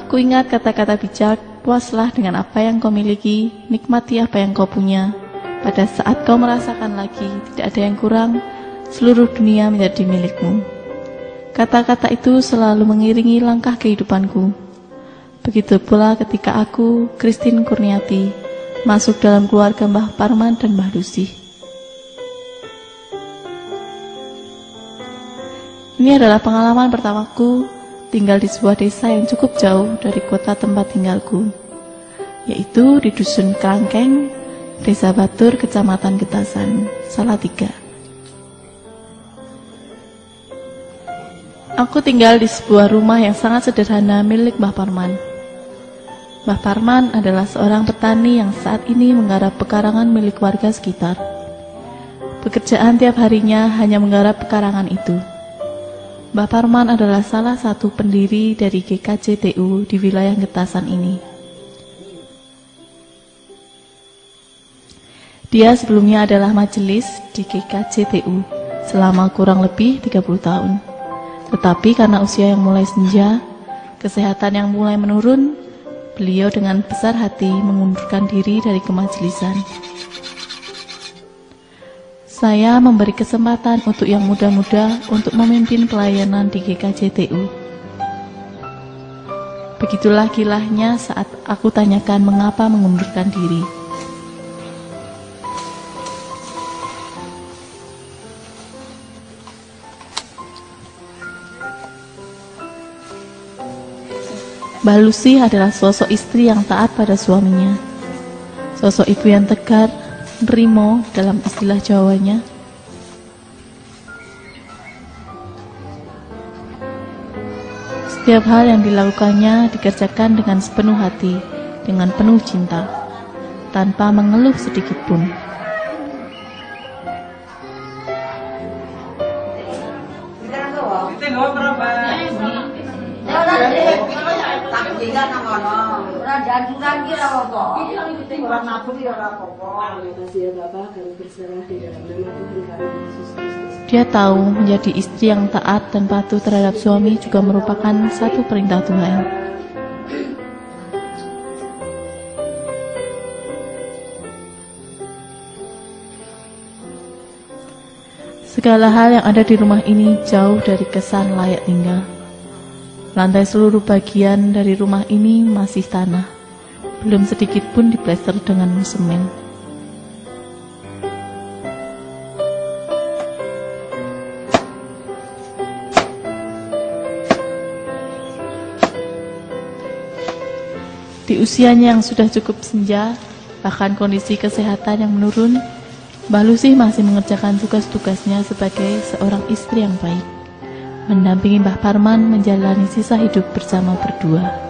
Kuingat kata-kata bijak, puaslah dengan apa yang kau miliki, nikmati apa yang kau punya. Pada saat kau merasakan lagi tidak ada yang kurang, seluruh dunia menjadi milikmu. Kata-kata itu selalu mengiringi langkah kehidupanku. Begitu pula ketika aku, Christine Kurniati, masuk dalam keluarga Mbah Parman dan Mbah Lucy. Ini adalah pengalaman pertamaku tinggal di sebuah desa yang cukup jauh dari kota tempat tinggalku, yaitu di Dusun Kerangkeng, Desa Batur, Kecamatan Getasan, Salatiga. Aku tinggal di sebuah rumah yang sangat sederhana milik Mbah Parman. Mbah Parman adalah seorang petani yang saat ini menggarap pekarangan milik warga sekitar. Pekerjaan tiap harinya hanya menggarap pekarangan itu. Mbah Parman adalah salah satu pendiri dari GKJTU di wilayah Getasan ini. Dia sebelumnya adalah majelis di GKJTU selama kurang lebih 30 tahun. Tetapi karena usia yang mulai senja, kesehatan yang mulai menurun, beliau dengan besar hati mengundurkan diri dari kemajelisan. Saya memberi kesempatan untuk yang muda-muda untuk memimpin pelayanan di GKJTU. Begitulah kilahnya saat aku tanyakan mengapa mengundurkan diri. Mbah Lucy adalah sosok istri yang taat pada suaminya. Sosok ibu yang tegar, nerimo dalam istilah Jawanya. Setiap hal yang dilakukannya dikerjakan dengan sepenuh hati, dengan penuh cinta, tanpa mengeluh sedikit pun. Dia tahu menjadi istri yang taat dan patuh terhadap suami juga merupakan satu perintah Tuhan. Segala hal yang ada di rumah ini jauh dari kesan layak tinggal. Lantai seluruh bagian dari rumah ini masih tanah, belum sedikit pun diplester dengan semen. Di usianya yang sudah cukup senja, bahkan kondisi kesehatan yang menurun, Mbah Lucy masih mengerjakan tugas-tugasnya sebagai seorang istri yang baik, mendampingi Mbah Parman menjalani sisa hidup bersama berdua.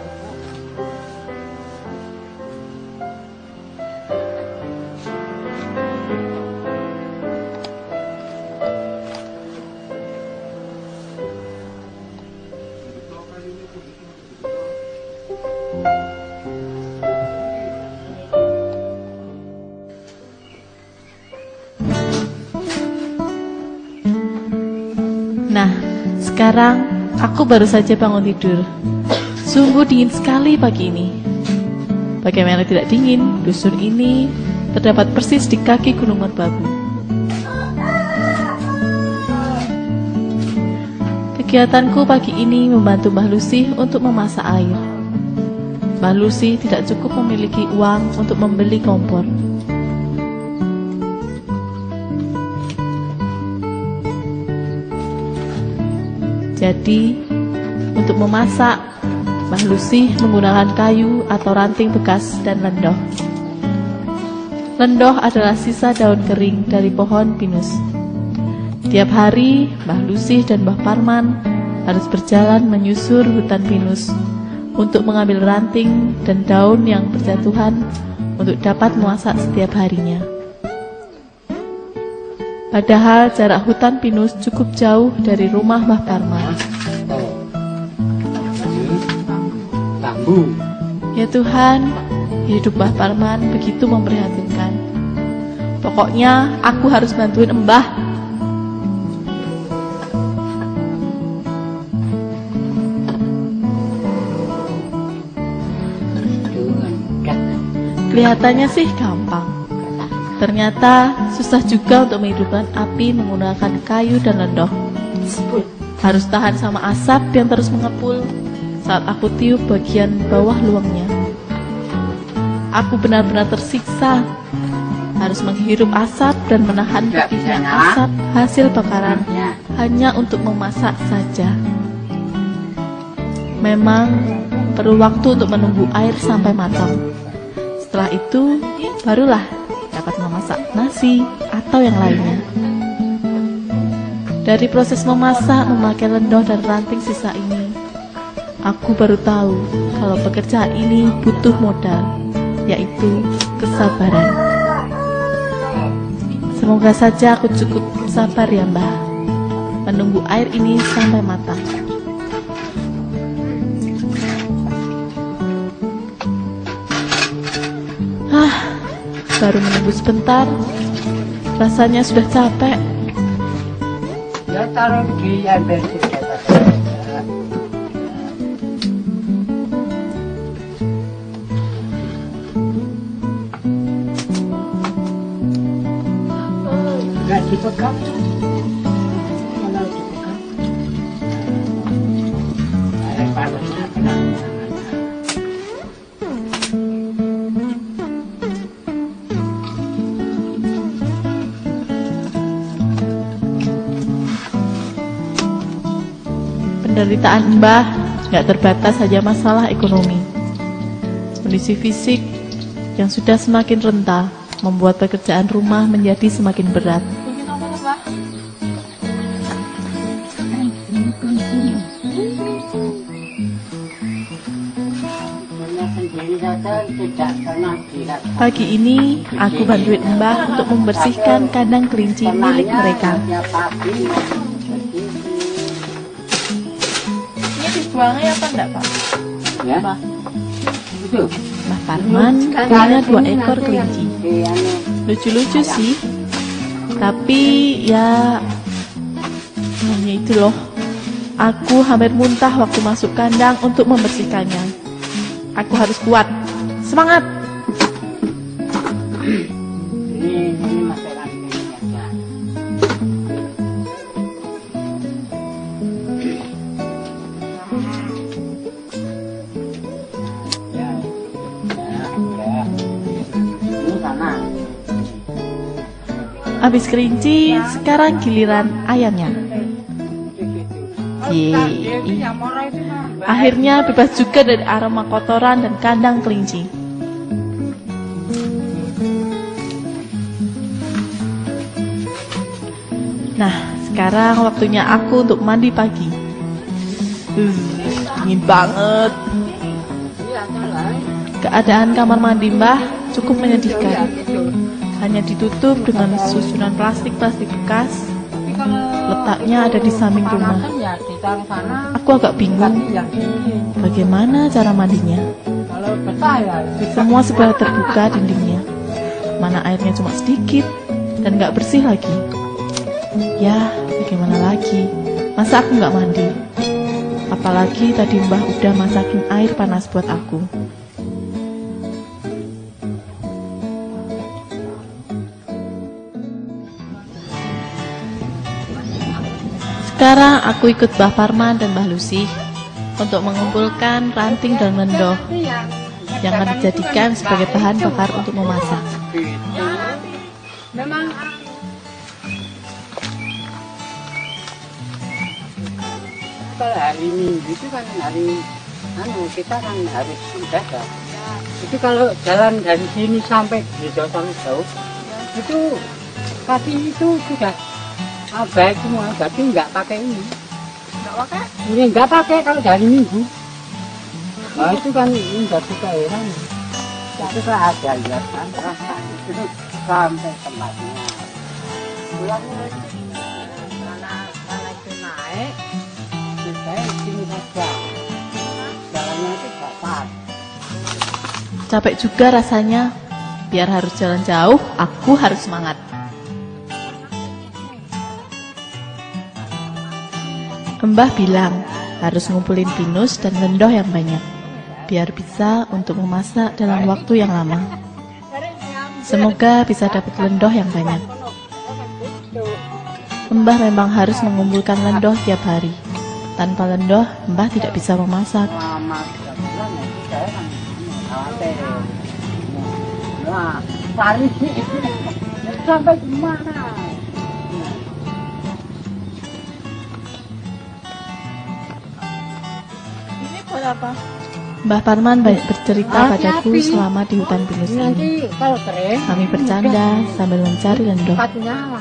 Nah, sekarang aku baru saja bangun tidur. Sungguh dingin sekali pagi ini. Bagaimana tidak dingin, dusun ini terdapat persis di kaki Gunung Merbabu. Kegiatanku pagi ini membantu Mbah Lucy untuk memasak air. Mbah Lucy tidak cukup memiliki uang untuk membeli kompor. Jadi, untuk memasak, Mbah Lucy menggunakan kayu atau ranting bekas dan lendoh. Lendoh adalah sisa daun kering dari pohon pinus. Tiap hari, Mbah Lucy dan Mbah Parman harus berjalan menyusur hutan pinus untuk mengambil ranting dan daun yang berjatuhan untuk dapat memasak setiap harinya. Padahal jarak hutan pinus cukup jauh dari rumah Mbah Parman. Ya Tuhan, hidup Mbah Parman begitu memprihatinkan. Pokoknya aku harus bantuin Mbah. Kelihatannya sih gampang. Ternyata susah juga untuk menghidupkan api menggunakan kayu dan lendoh. Harus tahan sama asap yang terus mengepul saat aku tiup bagian bawah luangnya. Aku benar-benar tersiksa. Harus menghirup asap dan menahan pedihnya asap hasil bakaran hanya untuk memasak saja. Memang perlu waktu untuk menunggu air sampai matang. Setelah itu barulah dapat memasak nasi atau yang lainnya. Dari proses memasak memakai lendoh dan ranting sisa ini, aku baru tahu kalau pekerjaan ini butuh modal, yaitu kesabaran. Semoga saja aku cukup sabar ya Mbah, menunggu air ini sampai matang. Baru menunggu sebentar, rasanya sudah capek. Ya taruh di ember juga. Enggak dipegang. Mana dipegang? Air panasnya kena. Penderitaan Mbah nggak terbatas saja masalah ekonomi. Kondisi fisik yang sudah semakin renta membuat pekerjaan rumah menjadi semakin berat. Pagi ini aku bantuin Mbah untuk membersihkan kandang kelinci milik mereka. Buangnya apa enggak Pak? Ya. Itu. Mbah Parman punya 2 ekor kelinci. Lucu-lucu sih. Tapi ya hanya itu loh. Aku hampir muntah waktu masuk kandang untuk membersihkannya. Aku harus kuat. Semangat. Ini masalah ini ya. Habis kelinci, sekarang giliran ayamnya. Yeay. Akhirnya bebas juga dari aroma kotoran dan kandang kelinci. Nah, sekarang waktunya aku untuk mandi pagi. Dingin banget. Keadaan kamar mandi Mbah cukup menyedihkan. Hanya ditutup dengan susunan plastik-plastik bekas. Letaknya ada di samping rumah. Aku agak bingung bagaimana cara mandinya. Semua sebelah terbuka dindingnya. Mana airnya cuma sedikit dan gak bersih lagi. Ya, bagaimana lagi? Masa aku gak mandi? Apalagi tadi Mbah udah masakin air panas buat aku. Sekarang aku ikut Mbah Parman dan Mbah Lucy untuk mengumpulkan ranting dan lendoh yang akan dijadikan sebagai bahan bakar untuk memasak. Memang kalau hari Minggu itu kan hari kita kan harus ibadah. Itu kalau jalan dari sini sampai di jauh itu kaki itu sudah baik semua, tapi nggak pakai ini. Nggak pakai? Ini nggak pakai kalau dari Minggu. Nah itu kan ini nggak suka heran. Itu kan ada ya kan, itu sampai tempatnya. Pulangnya mana itu naik, saya sini saja. Jalannya itu nggak pas. Capek juga rasanya. Biar harus jalan jauh, aku harus semangat. Mbah bilang harus ngumpulin pinus dan lendoh yang banyak, biar bisa untuk memasak dalam waktu yang lama. Semoga bisa dapat lendoh yang banyak. Mbah memang harus mengumpulkan lendoh tiap hari. Tanpa lendoh, Mbah tidak bisa memasak. Nah, lari sampai kemana? Ini buat apa? Mbah Parman banyak bercerita padaku selama di hutan pinus ini. Nanti kalau kering, Kami bercanda sambil mencari lendoh. nyala.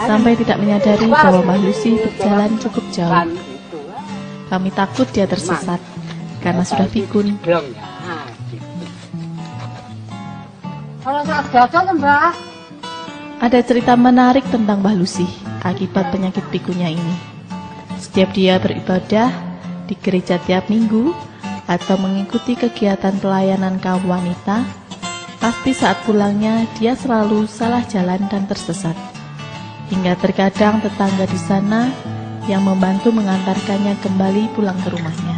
Sampai tidak menyadari bahwa Mbah Lucy berjalan cukup jauh. Kami takut dia tersesat karena sudah pikun. Belum ya. Kalau saat gagal, Mbak. Ada cerita menarik tentang Mbah Lucy akibat penyakit pikunnya ini. Setiap dia beribadah di gereja tiap minggu atau mengikuti kegiatan pelayanan kaum wanita, pasti saat pulangnya dia selalu salah jalan dan tersesat. Hingga terkadang tetangga di sana yang membantu mengantarkannya kembali pulang ke rumahnya.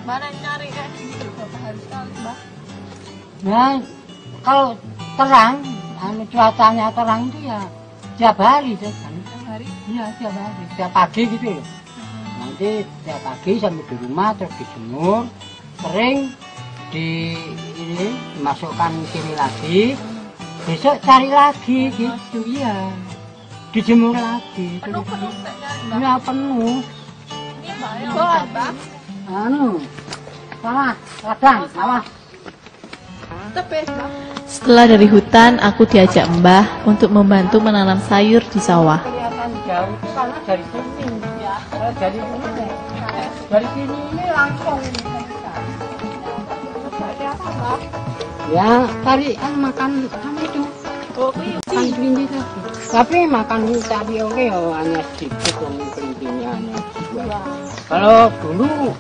Mana nyari kayak gitu berapa hari sekali, Mbak? Nah, kalau terang, cuacanya terang itu ya tiap hari kan. Tiap hari? Iya, tiap hari. Tiap pagi gitu loh. Nanti tiap pagi sampai di rumah terus dijemur, kering, dimasukkan sini lagi. Besok cari lagi gitu, iya. Dijemur lagi. Penuh nyari, Iya, penuh. Ini Mbak. Ladang, sawah. Setelah dari hutan, aku diajak Mbah untuk membantu menanam sayur di sawah. Kelihatan jauh itu karena dari sini. Ya. Dari sini. Dari sini ini langsung. Ya, cari makan itu. Makan kelinci tadi. Tapi makan tadi oke ya, hanya sedikit kelincinya hanya dua. Kalau dulu,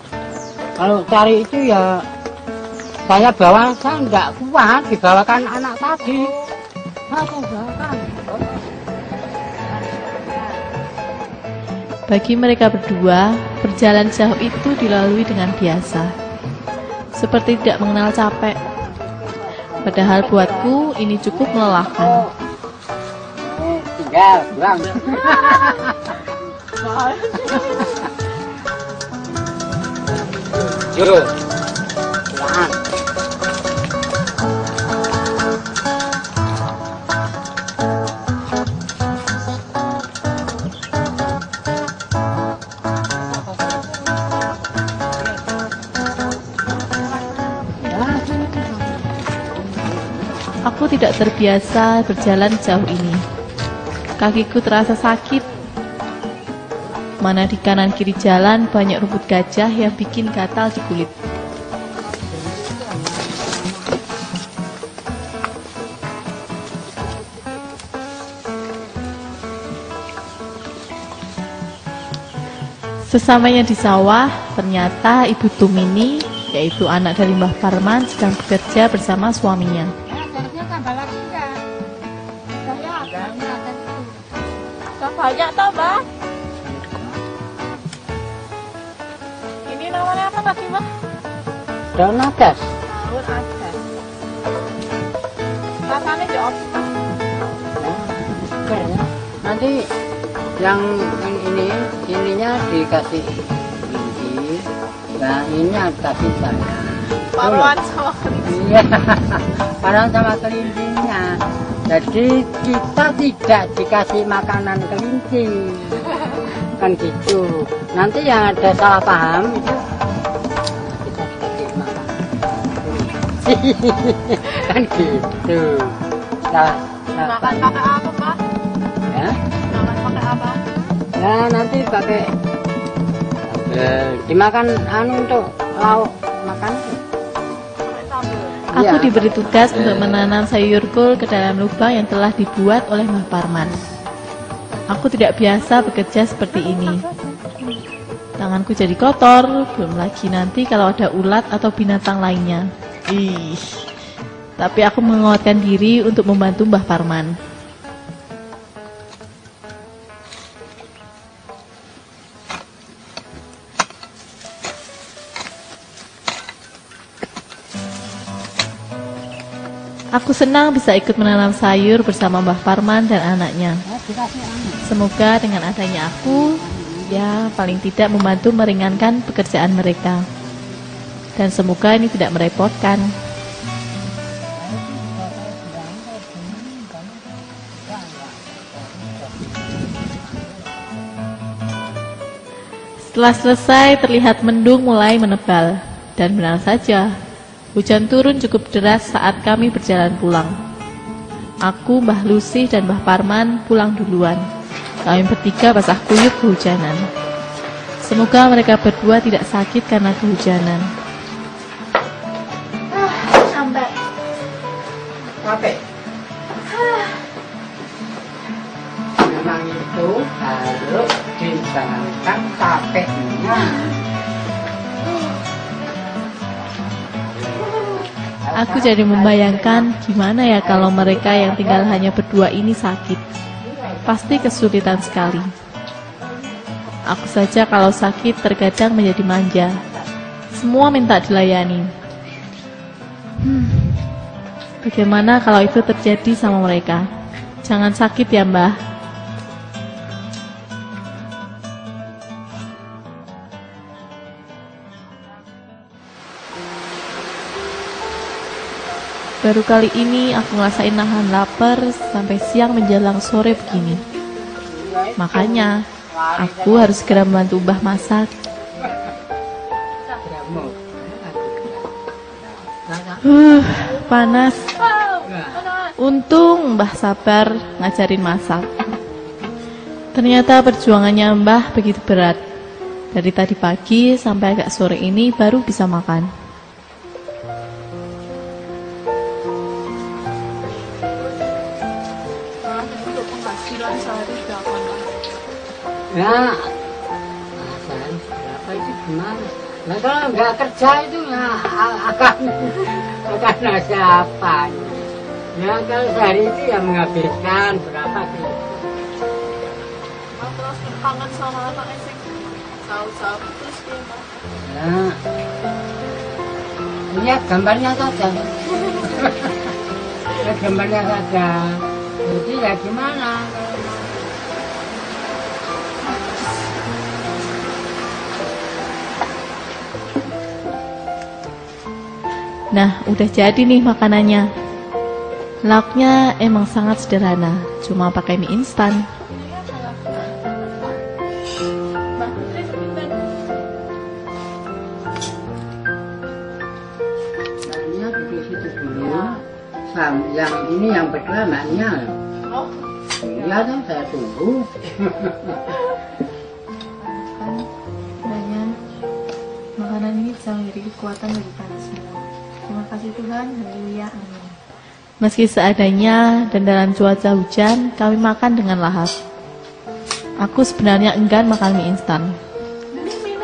kalau cari itu ya saya nggak kuat dibawakan anak tadi. Aku bawakan. Bagi mereka berdua, perjalanan jauh itu dilalui dengan biasa. Seperti tidak mengenal capek. Padahal buatku ini cukup melelahkan. Tinggal pulang. Yo, pulang. Aku tidak terbiasa berjalan jauh ini. Kakiku terasa sakit. Mana di kanan kiri jalan banyak rumput gajah yang bikin gatal di kulit. Sesamanya di sawah, ternyata Ibu Tumini, yaitu anak dari Mbah Parman, sedang bekerja bersama suaminya. Banyak toh, Mbak? Ini namanya apa tadi, Mbak? Daun adas. Daun adas. Rasanya jauh. Nanti yang ininya dikasih kelinci. Nah, ini kasih saya. Paruan sama kelinci. Iya, paruan sama kelincinya. Jadi kita tidak dikasih makanan kelinci, kan gitu. Nanti yang ada salah paham itu kita dikasih makanan kelinci, kan gitu. Makan pakai apa, Pak? Ya? Makan pakai apa? Ya nanti pakai dimakan untuk lauk makan. Aku diberi tugas untuk menanam sayur kol ke dalam lubang yang telah dibuat oleh Mbah Parman. Aku tidak biasa bekerja seperti ini. Tanganku jadi kotor, belum lagi nanti kalau ada ulat atau binatang lainnya. Ih. Tapi aku menguatkan diri untuk membantu Mbah Parman. Aku senang bisa ikut menanam sayur bersama Mbah Parman dan anaknya. Semoga dengan adanya aku, ya paling tidak membantu meringankan pekerjaan mereka. Dan semoga ini tidak merepotkan. Setelah selesai, terlihat mendung mulai menebal. Dan benar saja, hujan turun cukup deras saat kami berjalan pulang. Aku, Mbah Lucy, dan Mbah Parman pulang duluan. Kami bertiga basah kuyup kehujanan. Semoga mereka berdua tidak sakit karena kehujanan. Sampai capek. Memang itu harus dijalankan capeknya. Aku jadi membayangkan gimana ya kalau mereka yang tinggal hanya berdua ini sakit. Pasti kesulitan sekali. Aku saja kalau sakit terkadang menjadi manja. Semua minta dilayani. Bagaimana kalau itu terjadi sama mereka? Jangan sakit ya, Mbah. Baru kali ini aku ngerasain nahan lapar sampai siang menjelang sore begini. Makanya aku harus segera membantu Mbah masak. Panas. Untung Mbah sabar ngajarin masak. Ternyata perjuangannya Mbah begitu berat. Dari tadi pagi sampai agak sore ini baru bisa makan. Ya, sehari berapa itu gimana? Nah kalau nggak kerja itu ya akan nasi apa? Ya kalau sehari itu ya menghabiskan berapa sih? Terus kangen sama anak esek, sahur terus gimana? Ya, lihat gambarnya saja. Lihat gambarnya saja. Jadi ya gimana? Nah, udah jadi nih makanannya. Lauknya emang sangat sederhana, cuma pakai mie instan. Maknya di situ dulu. Yang ini yang berdua maknya. Oh, iya dong, saya tunggu. Makanan ini bisa menjadi kekuatan bagi kita semua. Terima kasih Tuhan, haleluya, amin. Meski seadanya dan dalam cuaca hujan, kami makan dengan lahap. Aku sebenarnya enggan makan mie instan,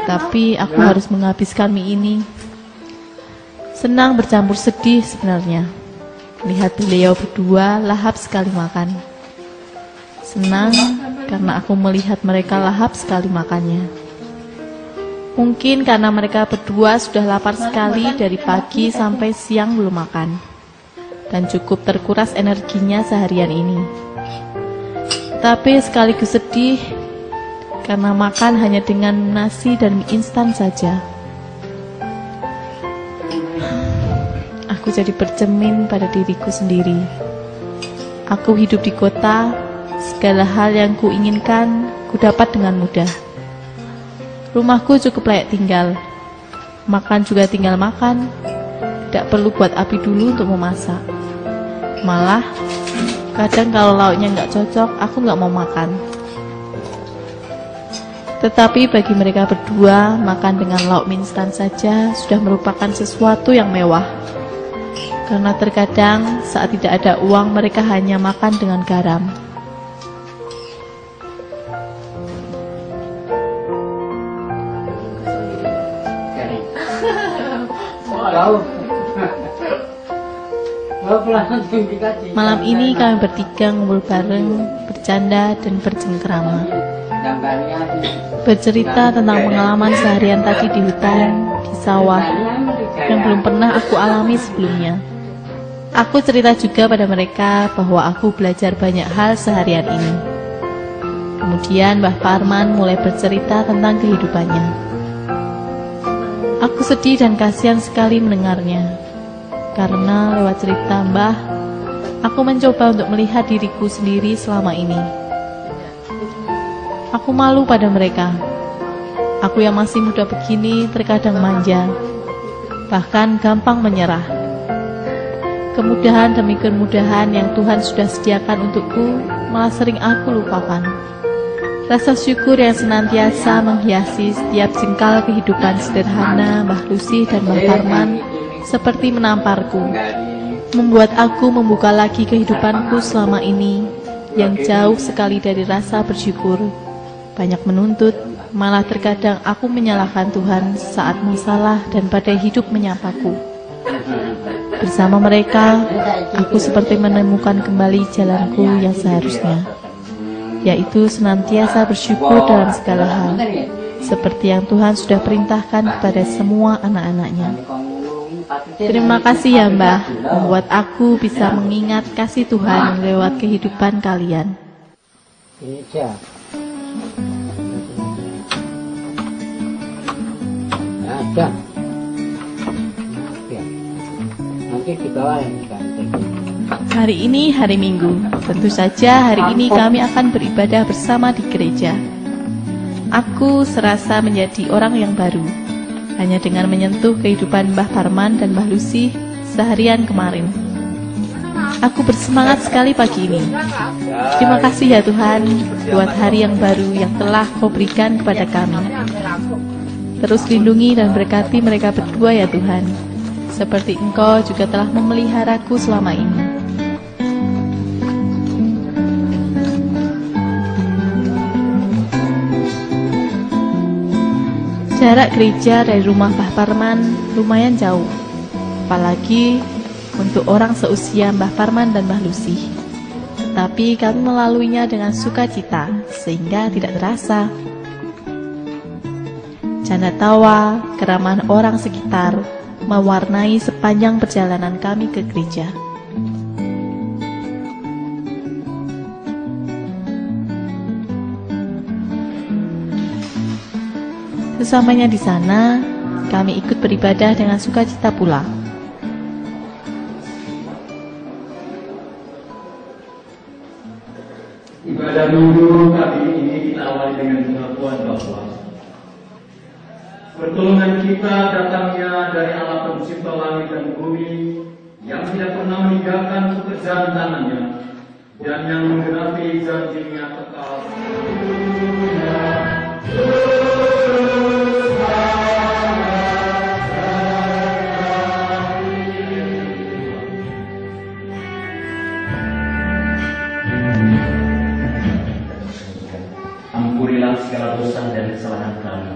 tapi aku harus menghabiskan mie ini. Senang bercampur sedih sebenarnya. Lihat beliau berdua lahap sekali makan. Senang karena aku melihat mereka lahap sekali makannya. Mungkin karena mereka berdua sudah lapar sekali dari pagi sampai siang belum makan. Dan cukup terkuras energinya seharian ini. Tapi sekaligus sedih karena makan hanya dengan nasi dan mie instan saja. Aku jadi bercermin pada diriku sendiri. Aku hidup di kota, segala hal yang kuinginkan kudapat dengan mudah. Rumahku cukup layak tinggal. Makan juga tinggal makan. Tidak perlu buat api dulu untuk memasak. Malah, kadang kalau lauknya nggak cocok, aku nggak mau makan. Tetapi bagi mereka berdua, makan dengan lauk mie instan saja sudah merupakan sesuatu yang mewah. Karena terkadang saat tidak ada uang, mereka hanya makan dengan garam. Malam ini kami bertiga ngumpul bareng, bercanda dan bercengkrama. Bercerita tentang pengalaman seharian tadi di hutan, di sawah, yang belum pernah aku alami sebelumnya. Aku cerita juga pada mereka bahwa aku belajar banyak hal seharian ini. Kemudian Mbah Parman mulai bercerita tentang kehidupannya. Aku sedih dan kasihan sekali mendengarnya, karena lewat cerita Mbah, aku mencoba untuk melihat diriku sendiri selama ini. Aku malu pada mereka. Aku yang masih muda begini terkadang manja, bahkan gampang menyerah. Kemudahan demi kemudahan yang Tuhan sudah sediakan untukku malah sering aku lupakan. Rasa syukur yang senantiasa menghiasi setiap jengkal kehidupan sederhana Mbah Lucy dan Mbah Parman seperti menamparku, membuat aku membuka lagi kehidupanku selama ini yang jauh sekali dari rasa bersyukur. Banyak menuntut, malah terkadang aku menyalahkan Tuhan saat masalah dan badai hidup menyapaku. Bersama mereka, aku seperti menemukan kembali jalanku yang seharusnya, yaitu senantiasa bersyukur dalam segala hal, seperti yang Tuhan sudah perintahkan kepada semua anak-anaknya. Terima kasih ya Mbah, membuat aku bisa mengingat kasih Tuhan lewat kehidupan kalian. Ini aja. Ada. Ya. Nanti di bawah yang diganti. Hari ini hari Minggu. Tentu saja hari ini kami akan beribadah bersama di gereja. Aku serasa menjadi orang yang baru, hanya dengan menyentuh kehidupan Mbah Parman dan Mbah Lucy seharian kemarin. Aku bersemangat sekali pagi ini. Terima kasih ya Tuhan buat hari yang baru yang telah Kau berikan kepada kami. Terus lindungi dan berkati mereka berdua ya Tuhan, seperti Engkau juga telah memeliharaku selama ini. Jarak gereja dari rumah Mbah Parman lumayan jauh, apalagi untuk orang seusia Mbah Parman dan Mbah Lucy. Tetapi kami melaluinya dengan sukacita, sehingga tidak terasa. Canda tawa, keramahan orang sekitar mewarnai sepanjang perjalanan kami ke gereja. Sesamanya di sana, kami ikut beribadah dengan sukacita pula. Ibadah minggu kali ini kita awali dengan pengakuan bahwa pertolongan kita datangnya dari Allah Pencipta langit dan bumi yang tidak pernah meninggalkan pekerjaan tangannya dan yang menggenapi janjinya kekal. Ampunilah segala dosa dan kesalahan kami,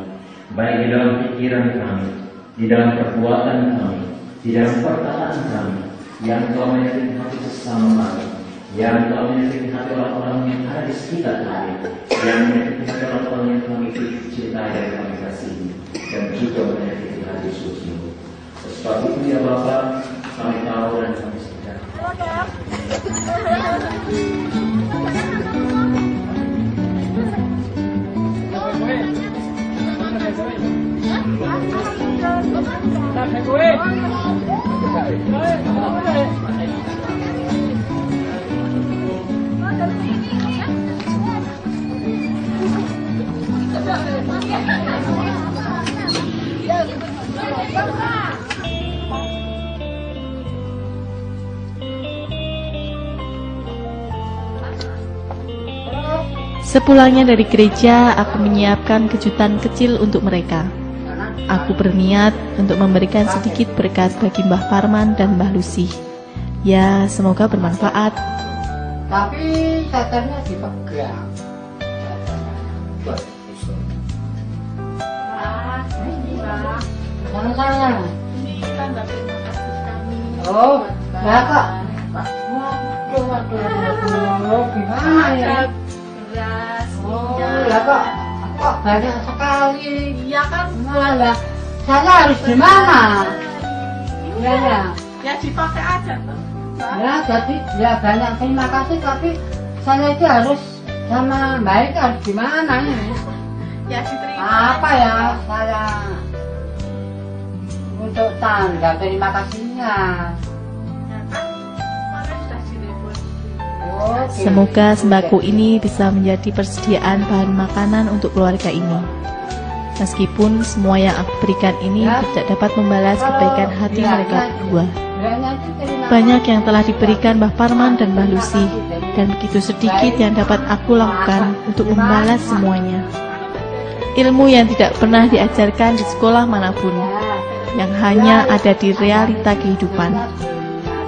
baik di dalam pikiran kami, di dalam perbuatan kami, di dalam perkataan kami, yang telah menyakiti hati sesama kami, yang telah menyakiti hati orang-orang yang ada di sekitar kami, yang menyakiti hati orang-orang yang kami cintai dan kami kasihi, dan juga menyakiti hati suci. Sebab itu ya Bapa, kami tahu dan kami sadar. Sepulangnya dari gereja, aku menyiapkan kejutan kecil untuk mereka. Aku berniat untuk memberikan sedikit berkat bagi Mbah Parman dan Mbah Lucy. Ya, semoga bermanfaat. Tapi satarnya dipegang. Mana saya? Ini tanda terima kasih kami. Oh, ya kak. Waduh, gimana ya? Beras, Oh, ya kak. Kok banyak sekali? Iya kan, Malah, saya harus gimana? Ya ya. ya dipakai aja tuh. Ya, jadi ya banyak terima kasih, tapi saya itu harus sama baik harus gimana ya? Ya diterima. Apa ya saya untuk tanda terima kasihnya? Oke. Semoga sembako ini bisa menjadi persediaan bahan makanan untuk keluarga ini. Meskipun semua yang aku berikan ini tidak dapat membalas kebaikan hati mereka berdua. Banyak yang telah diberikan Mbah Parman dan Mbah Lucy, dan begitu sedikit yang dapat aku lakukan untuk membalas semuanya. Ilmu yang tidak pernah diajarkan di sekolah manapun, yang hanya ada di realita kehidupan.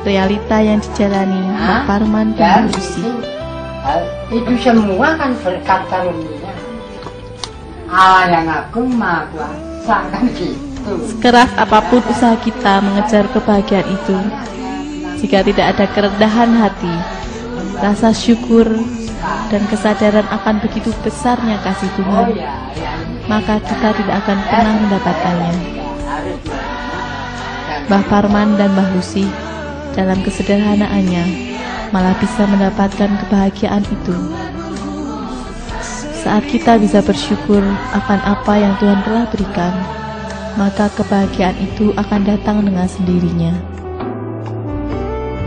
Realita yang dijalani Mbah Parman dan Mbah Lucy. Itu semua kan berkat karunia Allah yang agung maha kuasa, kan gitu. Sekeras apapun usaha kita mengejar kebahagiaan itu, jika tidak ada kerendahan hati, rasa syukur, dan kesadaran akan begitu besarnya kasih Tuhan, maka kita tidak akan pernah mendapatkannya. Mbah Parman dan Mbah Lucy dalam kesederhanaannya malah bisa mendapatkan kebahagiaan itu. Saat kita bisa bersyukur akan apa yang Tuhan telah berikan, maka kebahagiaan itu akan datang dengan sendirinya.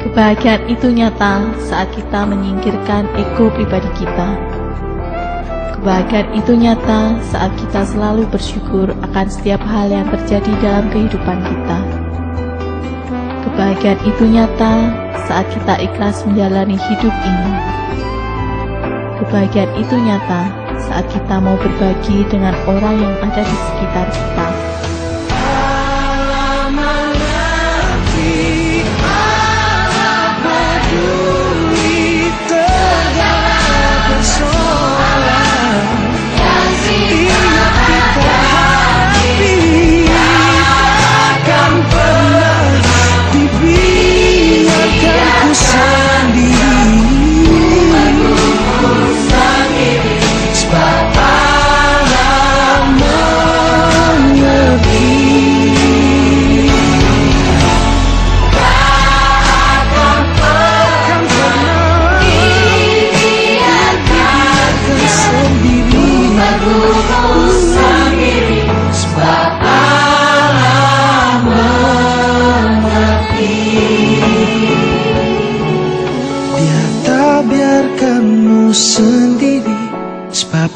Kebahagiaan itu nyata saat kita menyingkirkan ego pribadi kita. Kebahagiaan itu nyata saat kita selalu bersyukur akan setiap hal yang terjadi dalam kehidupan kita. Kebahagiaan itu nyata saat kita ikhlas menjalani hidup ini. Kebahagiaan itu nyata saat kita mau berbagi dengan orang yang ada di sekitar kita. Biarkanmu sendiri, sebab